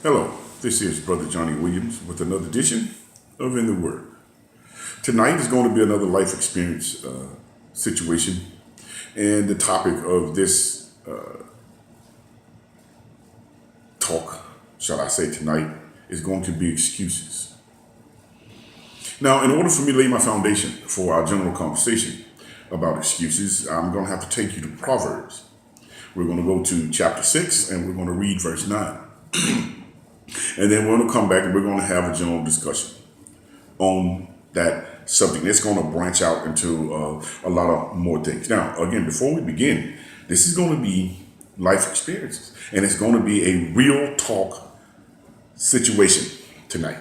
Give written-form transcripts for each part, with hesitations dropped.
Hello, this is Brother Johnny Williams with another edition of In the Word. Tonight is going to be another life experience situation, and the topic of this talk, shall I say tonight, is going to be excuses. Now, in order for me to lay my foundation for our general conversation about excuses, I'm going to have to take you to Proverbs. We're going to go to chapter 6 and we're going to read verse 9. And then we're going to come back and we're going to have a general discussion on that subject. It's going to branch out into a lot of more things. Now, again, before we begin, this is going to be life experiences, and it's going to be a real talk situation tonight.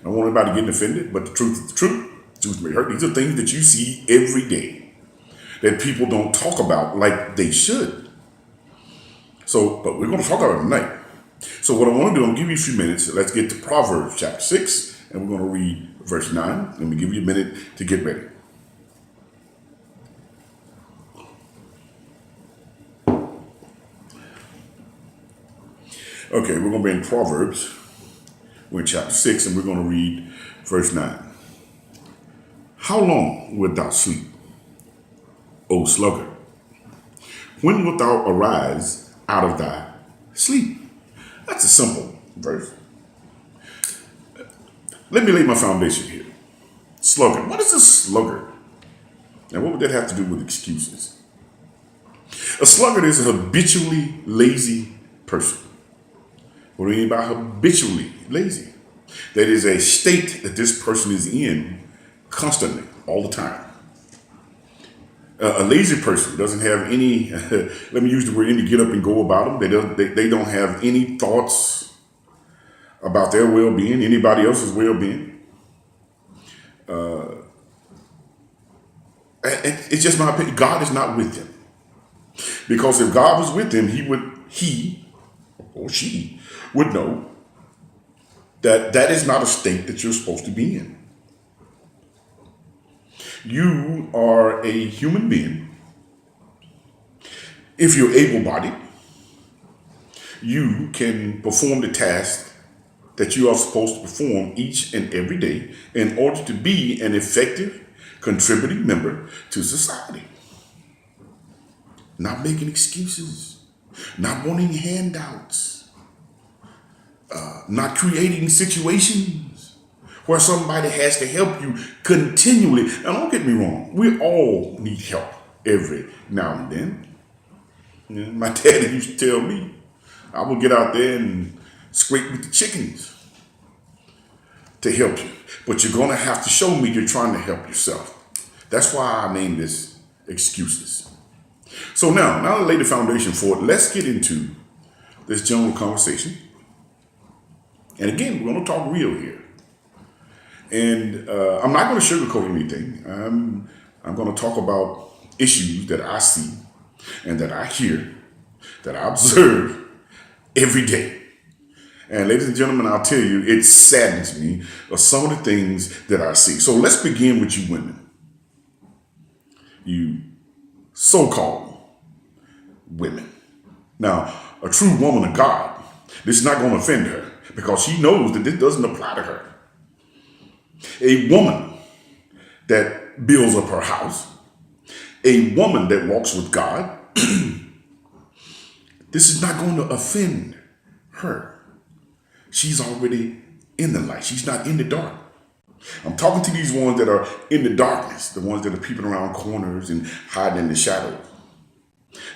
I don't want anybody getting offended, but the truth is the truth. The truth may hurt. These are things that you see every day that people don't talk about like they should. So, but we're going to talk about it tonight. So what I want to do, I'm going to give you a few minutes. Let's get to Proverbs chapter 6, and we're going to read verse 9. Let me give you a minute to get ready. Okay, we're going to be in Proverbs. We're in chapter 6, and we're going to read verse 9. How long wilt thou sleep, O sluggard? When wilt thou arise out of thy sleep? That's a simple verse. Let me lay my foundation here. Sluggard. What is a sluggard? And what would that have to do with excuses? A sluggard is a habitually lazy person. What do you mean by habitually lazy? That is a state that this person is in constantly, all the time. A lazy person doesn't have any, let me use the word, any get up and go about them. They don't have any thoughts about their well-being, anybody else's well-being. It's just my opinion. God is not with them. Because if God was with them, he or she would know that that is not a state that you're supposed to be in. You are a human being. If you're able-bodied, you can perform the task that you are supposed to perform each and every day in order to be an effective, contributing member to society. Not making excuses, not wanting handouts, not creating situations where somebody has to help you continually. Now, don't get me wrong. We all need help every now and then. You know, my daddy used to tell me, I will get out there and scrape with the chickens to help you. But you're going to have to show me you're trying to help yourself. That's why I named this excuses. So now to lay the foundation for it, let's get into this general conversation. And again, we're going to talk real here. And I'm not going to sugarcoat anything. I'm going to talk about issues that I see and that I hear, that I observe every day. And ladies and gentlemen, I'll tell you, it saddens me of some of the things that I see. So let's begin with you women. You so-called women. Now, a true woman of God, this is not going to offend her because she knows that this doesn't apply to her. A woman that builds up her house, a woman that walks with God, this is not going to offend her. She's already in the light. She's not in the dark. I'm talking to these ones that are in the darkness, the ones that are peeping around corners and hiding in the shadows,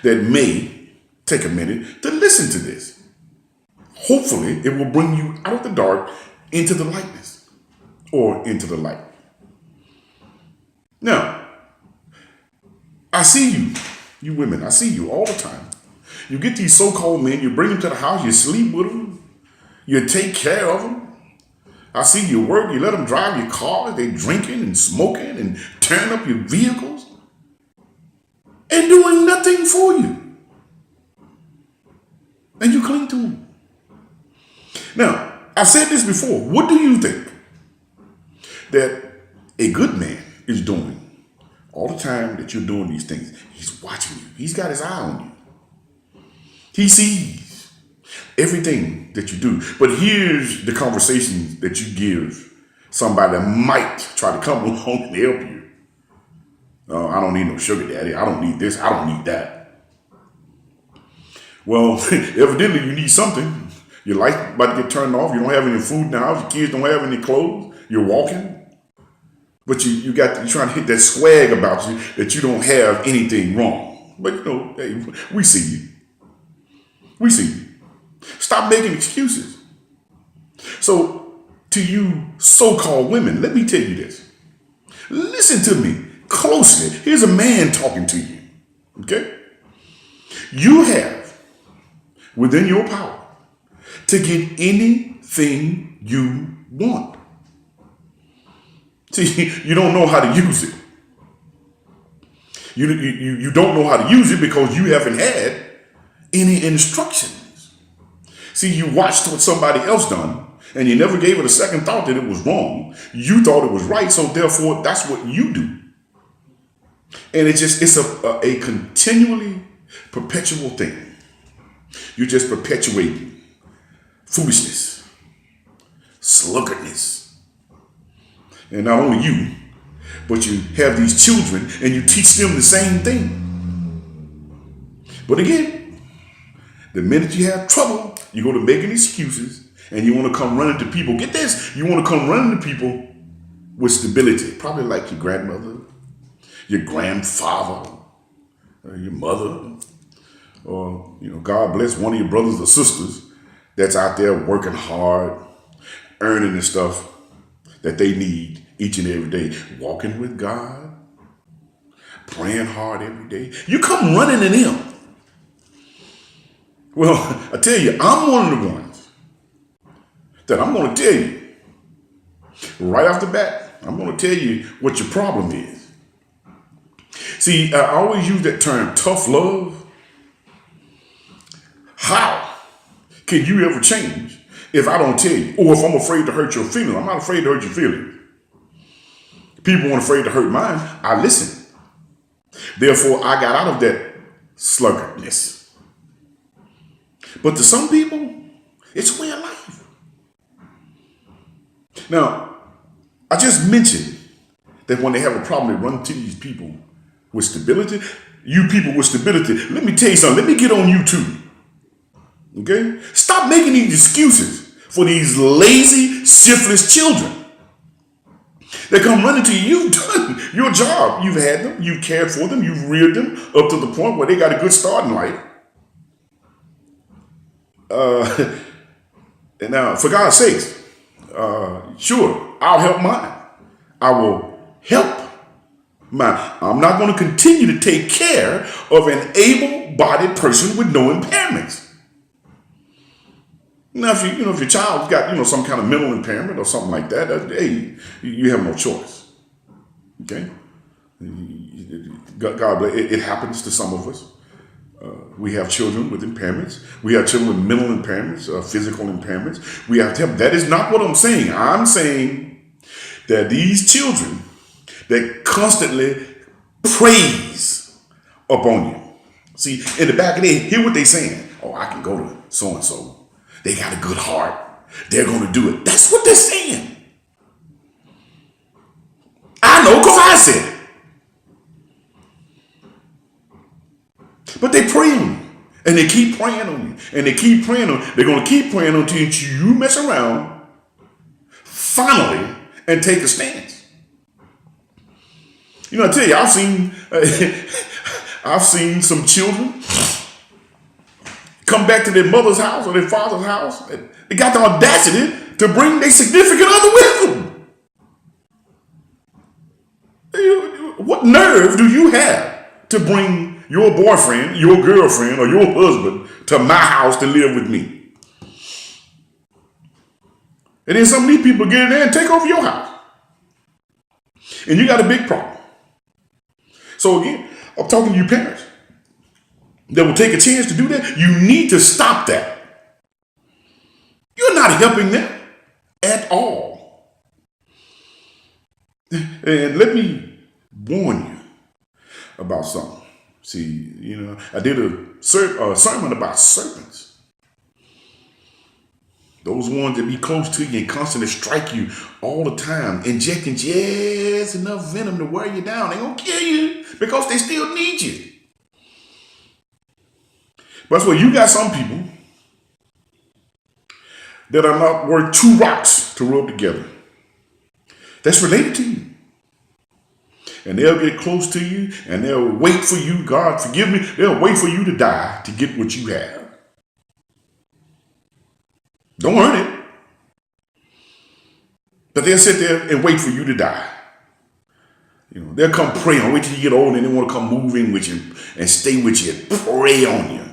that may take a minute to listen to this. Hopefully, it will bring you out of the dark into the lightness. Or into the light. Now, I see you women, I see you all the time. You get these so-called men, you bring them to the house, you sleep with them, you take care of them. I see you work, you let them drive your car, they drinking and smoking and tearing up your vehicles and doing nothing for you. And you cling to them. Now, I've said this before. What do you think that a good man is doing all the time that you're doing these things? He's watching you. He's got his eye on you. He sees. Everything that you do. But here's the conversation that you give somebody that might try to come along and help you. I don't need no sugar daddy. I don't need this. I don't need that. Well, evidently you need something. Your light about to get turned off. You don't have any food in the house. Your kids don't have any clothes. You're walking. But you're trying to hit that swag about you that you don't have anything wrong. But hey, we see you. We see you. Stop making excuses. So to you so-called women, let me tell you this. Listen to me closely. Here's a man talking to you. Okay? You have within your power to get anything you want. See, you don't know how to use it. You don't know how to use it because you haven't had any instructions. See, you watched what somebody else done and you never gave it a second thought that it was wrong. You thought it was right, so therefore that's what you do. And it's a continually perpetual thing. You just perpetuate foolishness, sluggardness. And not only you, but you have these children and you teach them the same thing. But again, the minute you have trouble, you go to making excuses and you want to come running to people. Get this, you want to come running to people with stability. Probably like your grandmother, your grandfather, or your mother, or, God bless one of your brothers or sisters that's out there working hard, earning the stuff that they need each and every day, walking with God, praying hard every day. You come running to them. Well, I tell you, I'm one of the ones that I'm going to tell you right off the bat. I'm going to tell you what your problem is. See, I always use that term, tough love. How can you ever change if I don't tell you? Or if I'm afraid to hurt your feelings? I'm not afraid to hurt your feelings. People weren't afraid to hurt mine. I listened. Therefore, I got out of that sluggardness. But to some people, it's a way of life. Now, I just mentioned that when they have a problem, they run to these people with stability. You people with stability, let me tell you something. Let me get on you too. Okay? Stop making these excuses for these lazy, shiftless children. They come running to you. You've done your job. You've had them. You've cared for them. You've reared them up to the point where they got a good start in life. And now, for God's sakes, sure, I'll help mine. I will help mine. I'm not going to continue to take care of an able-bodied person with no impairments. Now, if your child's got, some kind of mental impairment or something like that, hey, you have no choice. Okay? God bless. It happens to some of us. We have children with impairments. We have children with mental impairments, physical impairments. We have to help. That is not what I'm saying. I'm saying that these children that constantly praise upon you. See, in the back of their head, hear what they're saying. Oh, I can go to so-and-so. They got a good heart. They're going to do it. That's what they're saying. I know because I said it. But they pray on you. And they keep praying on you. And they keep praying on you. They're going to keep praying on you until you mess around, finally, and take a stance. I tell you, I've seen some children come back to their mother's house or their father's house. And they got the audacity to bring their significant other with them. What nerve do you have to bring your boyfriend, your girlfriend, or your husband to my house to live with me? And then some of these people get in there and take over your house. And you got a big problem. So again, I'm talking to you parents that will take a chance to do that. You need to stop that. You're not helping them at all. And let me warn you about something. See, I did a sermon about serpents. Those ones that be close to you and constantly strike you all the time, injecting just enough venom to wear you down. They gonna kill you because they still need you. But that's where you got some people that are not worth two rocks to rub together. That's related to you. And they'll get close to you and they'll wait for you, God forgive me, they'll wait for you to die to get what you have. Don't earn it. But they'll sit there and wait for you to die. You know, they'll come pray on, wait till you get old and they want to come move in with you and stay with you and pray on you.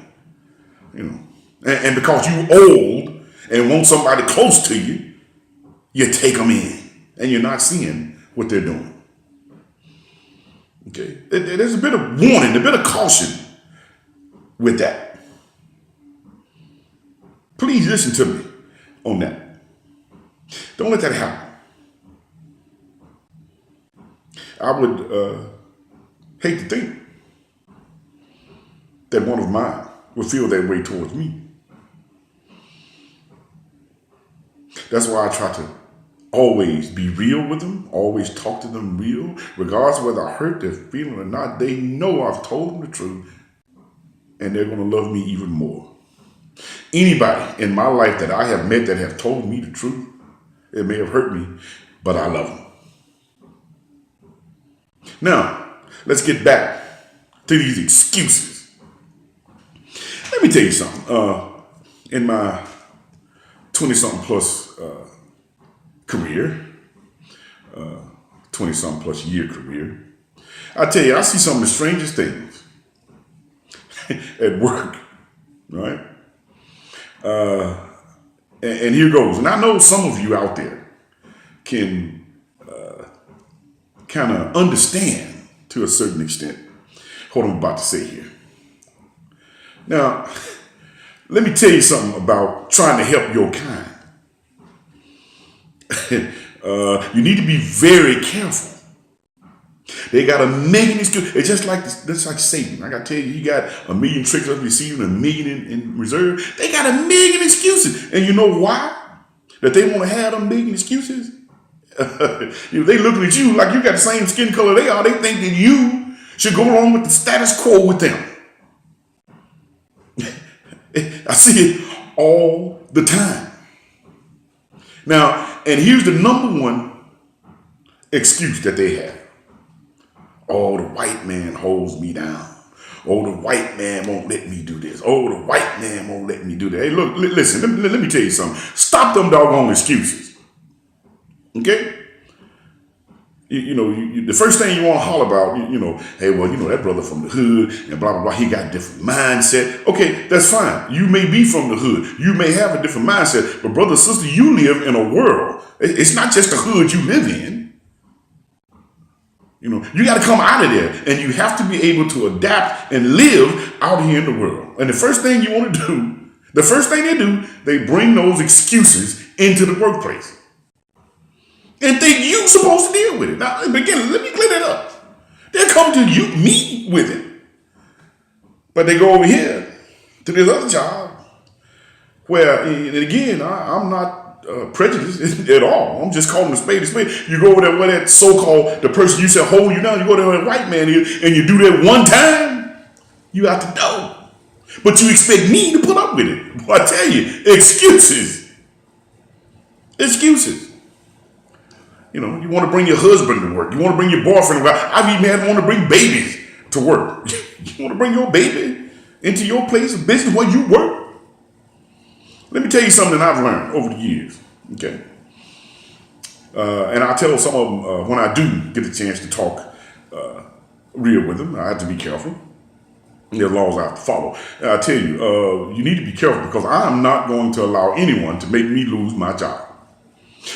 You know, and because you old and want somebody close to you, you take them in and you're not seeing what they're doing. Okay, there's a bit of warning, a bit of caution with that. Please listen to me on that. Don't let that happen. I would hate to think that one of mine would feel that way towards me. That's why I try to always be real with them, always talk to them real, regardless of whether I hurt their feeling or not. They know I've told them the truth and they're going to love me even more. Anybody in my life that I have met that have told me the truth, it may have hurt me, but I love them. Now, let's get back to these excuses. Let me tell you something. In my 20-something plus career, 20-something plus year career, I tell you, I see some of the strangest things at work, right? And here goes. And I know some of you out there can kind of understand to a certain extent what I'm about to say here. Now, let me tell you something about trying to help your kind. You need to be very careful. They got a million excuses. It's just like Satan. I got to tell you, he got a million tricks up his sleeve and a million in reserve. They got a million excuses. And you know why? That they want to have a million excuses? They looking at you like you got the same skin color they are. They think that you should go along with the status quo with them. I see it all the time. Now, and here's the number one excuse that they have. Oh, the white man holds me down. Oh, the white man won't let me do this. Oh, the white man won't let me do that. Hey, look, listen, let me tell you something. Stop them doggone excuses. Okay? The first thing you want to holler about, hey, well, that brother from the hood and blah, blah, blah, he got a different mindset. Okay, that's fine. You may be from the hood. You may have a different mindset. But brother, sister, you live in a world. It's not just the hood you live in. You got to come out of there and you have to be able to adapt and live out here in the world. And the first thing you want to do, the first thing they do, they bring those excuses into the workplace. And think you're supposed to deal with it. Now, again, let me clear that up. They'll come to me with it. But they go over here to this other job where, and again, I'm not prejudiced at all. I'm just calling a spade a spade. You go over there where that so-called, the person you said hold you down, you go there where the white man is, and you do that one time, you have to know. But you expect me to put up with it. Well, I tell you, excuses. Excuses. You want to bring your husband to work. You want to bring your boyfriend to work. I've even had want to bring babies to work. You want to bring your baby into your place of business where you work? Let me tell you something I've learned over the years. Okay. And I tell some of them when I do get a chance to talk real with them, I have to be careful. There are laws I have to follow. And I tell you, you need to be careful because I'm not going to allow anyone to make me lose my job.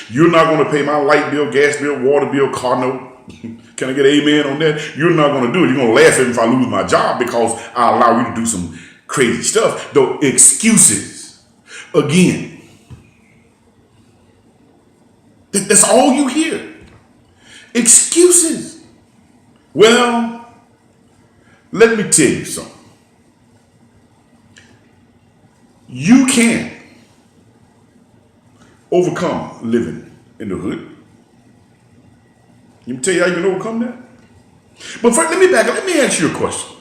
You're not going to pay my light bill, gas bill, water bill, car note. Can I get an amen on that? You're not going to do it. You're going to laugh at me if I lose my job because I allow you to do some crazy stuff. Though excuses. Again. That's all you hear. Excuses. Well, let me tell you something. You can overcome living in the hood. Let me tell you how you can overcome that. But first, let me back up. Let me ask you a question.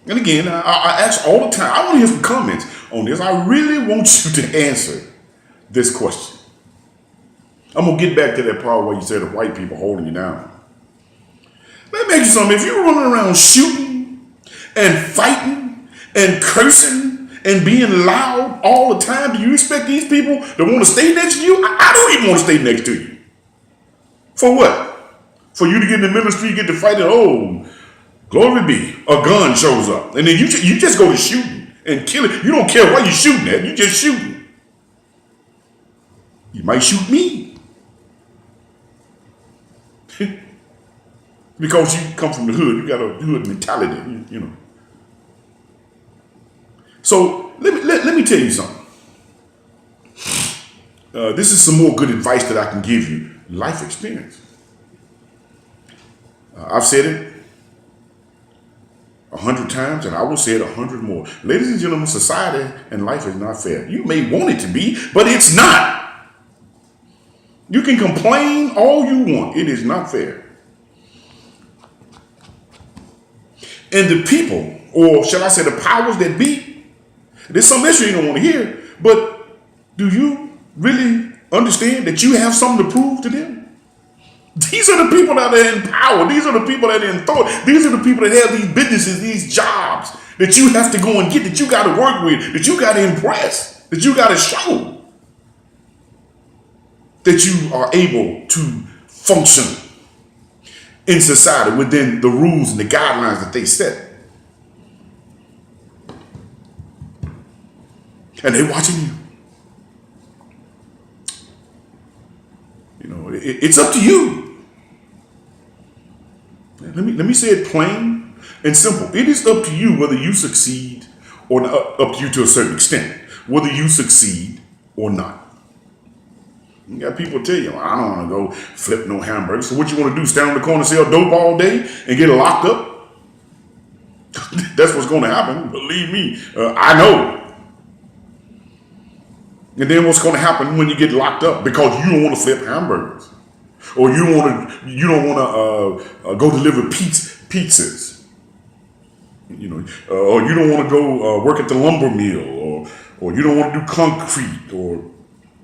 And again, I ask all the time. I want to hear some comments on this. I really want you to answer this question. I'm going to get back to that part where you said the white people holding you down. Let me ask you something. If you're running around shooting and fighting and cursing and being loud all the time, do you expect these people to want to stay next to you? I don't even want to stay next to you. For what? For you to get in the middle of the street, get to fight it? Oh, glory be. A gun shows up. And then you just go to shooting and killing. You don't care what you're shooting at. You just shooting. You might shoot me. Because you come from the hood. You got a hood mentality, you know. So let me tell you something. This is some more good advice that I can give you. Life experience. I've said it 100 times, and I will say it 100 more. Ladies and gentlemen, society and life is not fair. You may want it to be, but it's not. You can complain all you want. It is not fair. And the people, or shall I say the powers that be, there's some issue you don't want to hear, but do you really understand that you have something to prove to them? These are the people that are in power. These are the people that are in authority. These are the people that have these businesses, these jobs that you have to go and get, that you got to work with, that you got to impress, that you got to show that you are able to function in society within the rules and the guidelines that they set. And they're watching you. You know, it's up to you. Let me say it plain and simple. It is up to you whether you succeed or not, up to you to a certain extent, whether you succeed or not. You got people tell you, I don't want to go flip no hamburgers. So what you want to do, stand on the corner, sell dope all day and get locked up? That's what's going to happen. Believe me, I know. And then what's going to happen when you get locked up because you don't want to flip hamburgers, or you don't want to go deliver pizzas, you know, or you don't want to go work at the lumber mill, or you don't want to do concrete, or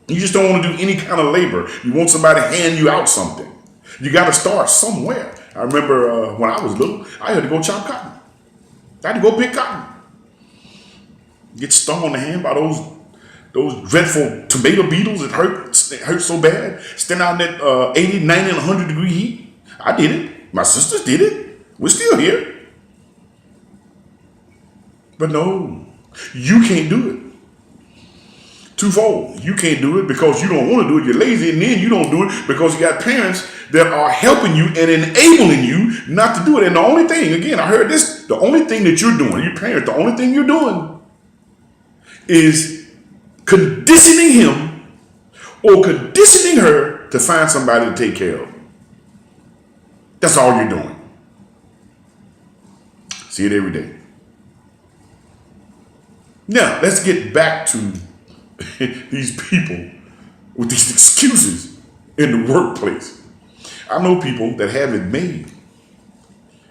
you just don't want to do any kind of labor. You want somebody to hand you out something. You got to start somewhere. I remember when I was little, I had to go chop cotton. I had to go pick cotton. Get stung on the hand by those dreadful tomato beetles. It hurt so bad. Stand out in that 80, 90, and 100 degree heat. I did it. My sisters did it. We're still here. But no, you can't do it. Twofold. You can't do it because you don't want to do it. You're lazy, and then you don't do it because you got parents that are helping you and enabling you not to do it. And the only thing, again, I heard this, the only thing that you're doing, your parents, the only thing you're doing is conditioning him or conditioning her to find somebody to take care of. That's all you're doing. See it every day. Now, let's get back to these people with these excuses in the workplace. I know people that have it made.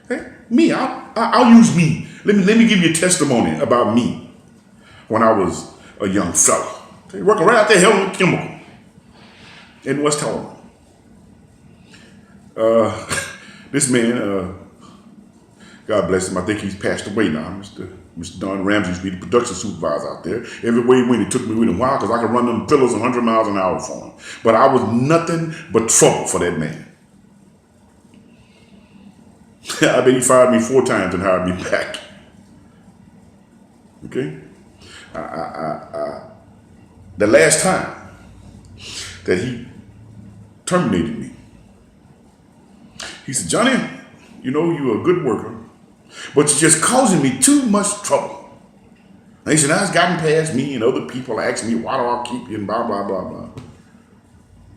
Hey, me, I'll use me. Let me give you a testimony about me when I was a young fella. Working right out there, Helen Chemical in West Helena. This man, God bless him, I think he's passed away now. Mr. Don Ramsey used to be the production supervisor out there. Everywhere he went, he took me with him. Why? Because I could run them pillars 100 miles an hour for him. But I was nothing but trouble for that man. I bet he fired me 4 times and hired me back. Okay? The last time that he terminated me, he said, Johnny, you know, you're a good worker, but you're just causing me too much trouble. And he said, now it's gotten past me and other people asking me, why do I keep you and blah, blah, blah, blah.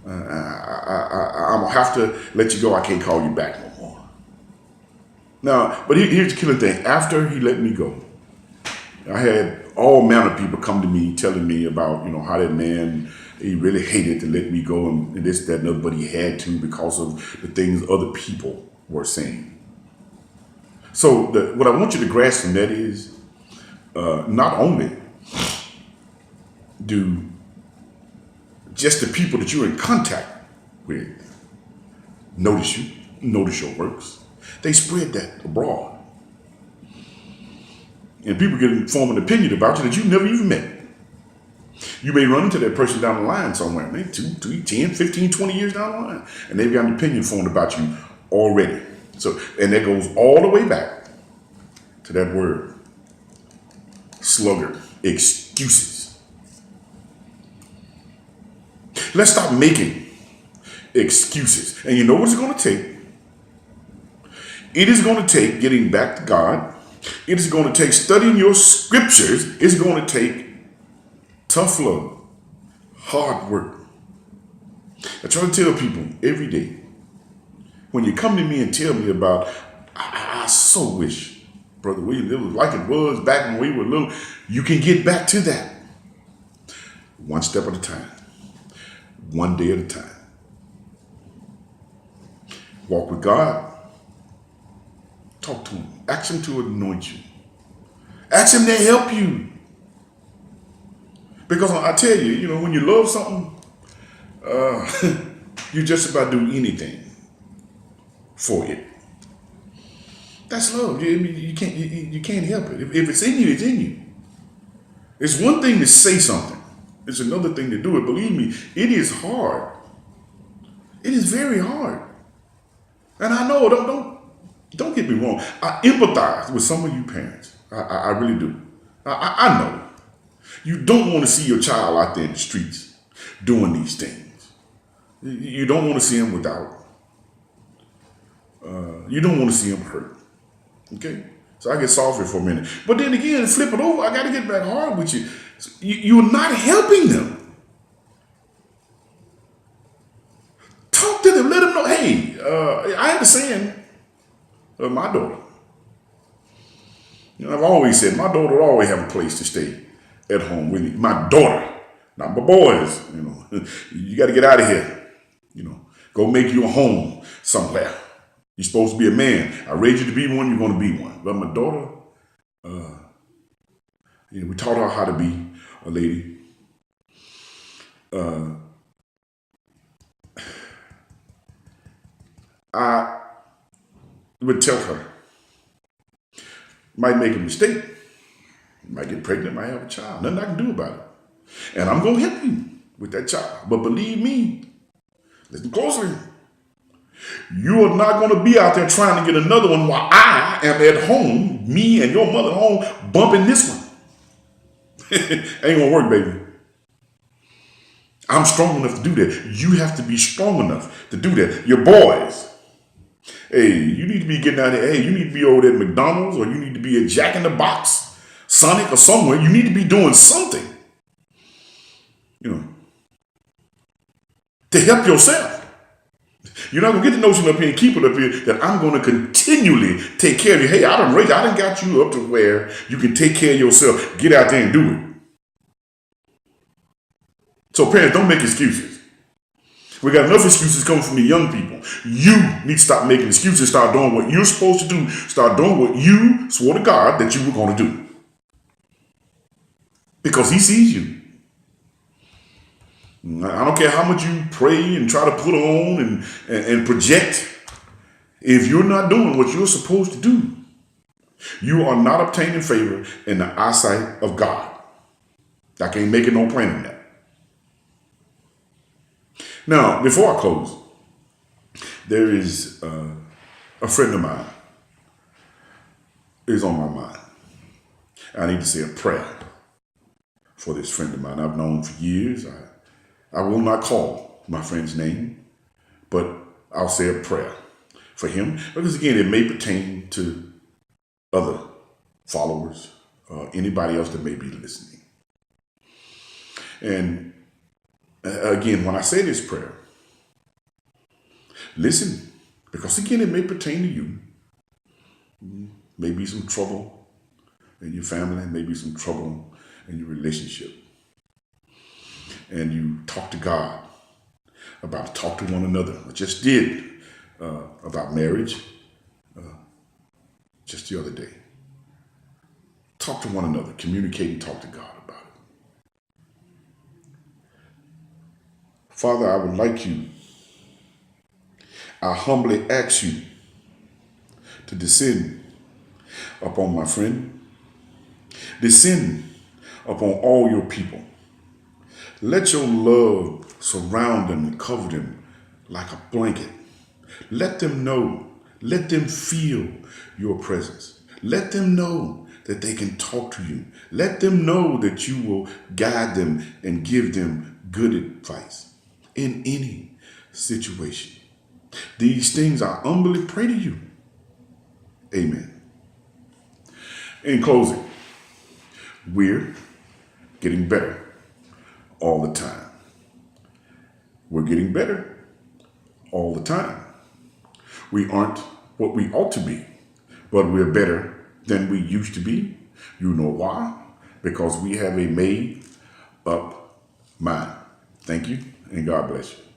I'm going to have to let you go. I can't call you back no more. Now, but here's the killing thing. After he let me go, I had all manner of people come to me telling me about, how that man, he really hated to let me go and this, that, and other, but he had to because of the things other people were saying. So what I want you to grasp from that is not only do just the people that you're in contact with notice you, notice your works, they spread that abroad. And people get form an opinion about you that you never even met. You may run into that person down the line somewhere, maybe 2, 3, 10, 15, 20 years down the line, and they've got an opinion formed about you already. So, and that goes all the way back to that word, sluggard, excuses. Let's stop making excuses. And you know what it's going to take? It is going to take getting back to God. It is going to take studying your scriptures. It's going to take tough love, hard work. I try to tell people every day, when you come to me and tell me about, I so wish, Brother William, it was like it was back when we were little. You can get back to that. One step at a time. One day at a time. Walk with God. Talk to him. Ask him to anoint you. Ask him to help you. Because I tell you, when you love something, you just about do anything for it. That's love. You can't help it. If it's in you, it's in you. It's one thing to say something. It's another thing to do it. Believe me, it is hard. It is very hard. And I know, don't get me wrong. I empathize with some of you parents. I really do. I know. You don't want to see your child out there in the streets doing these things. You don't want to see him without. You don't want to see him hurt. Okay? So I get sorry for a minute. But then again, flip it over. I got to get back hard with you. You're not helping them. Talk to them. Let them know, hey, I understand my daughter. I've always said my daughter will always have a place to stay at home with me. My daughter, not my boys. You got to get out of here. Go make you a home somewhere. You're supposed to be a man. I raised you to be one. You're going to be one. But my daughter, we taught her how to be a lady. I would tell her, might make a mistake, might get pregnant, might have a child. Nothing I can do about it. And I'm going to help you with that child. But believe me, listen closely. You are not going to be out there trying to get another one while I am at home, me and your mother at home, bumping this one. Ain't going to work, baby. I'm strong enough to do that. You have to be strong enough to do that. Your boys, hey, you need to be getting out there. Hey, you need to be over there at McDonald's, or you need to be at Jack in the Box, Sonic, or somewhere. You need to be doing something, to help yourself. You're not going to get the notion up here and keep it up here that I'm going to continually take care of you. Hey, I done got you up to where you can take care of yourself. Get out there and do it. So parents, don't make excuses. We got enough excuses coming from the young people. You need to stop making excuses. Start doing what you're supposed to do. Start doing what you swore to God that you were going to do. Because he sees you. I don't care how much you pray and try to put on and project. If you're not doing what you're supposed to do, you are not obtaining favor in the eyesight of God. I can't make it no plainer than that. Now, before I close, there is a friend of mine is on my mind. I need to say a prayer for this friend of mine I've known for years. I will not call my friend's name, but I'll say a prayer for him because, again, it may pertain to other followers, anybody else that may be listening. And again, when I say this prayer, listen, because again, it may pertain to you. Maybe some trouble in your family, maybe some trouble in your relationship. And you talk to God about talk to one another. I just did about marriage just the other day. Talk to one another, communicate and talk to God about it. Father, I would like you, I humbly ask you to descend upon my friend, descend upon all your people. Let your love surround them and cover them like a blanket. Let them know, let them feel your presence. Let them know that they can talk to you. Let them know that you will guide them and give them good advice in any situation. These things I humbly pray to you. Amen. In closing, we're getting better all the time. We're getting better all the time. We aren't what we ought to be, but we're better than we used to be. You know why? Because we have a made up mind. Thank you, and God bless you.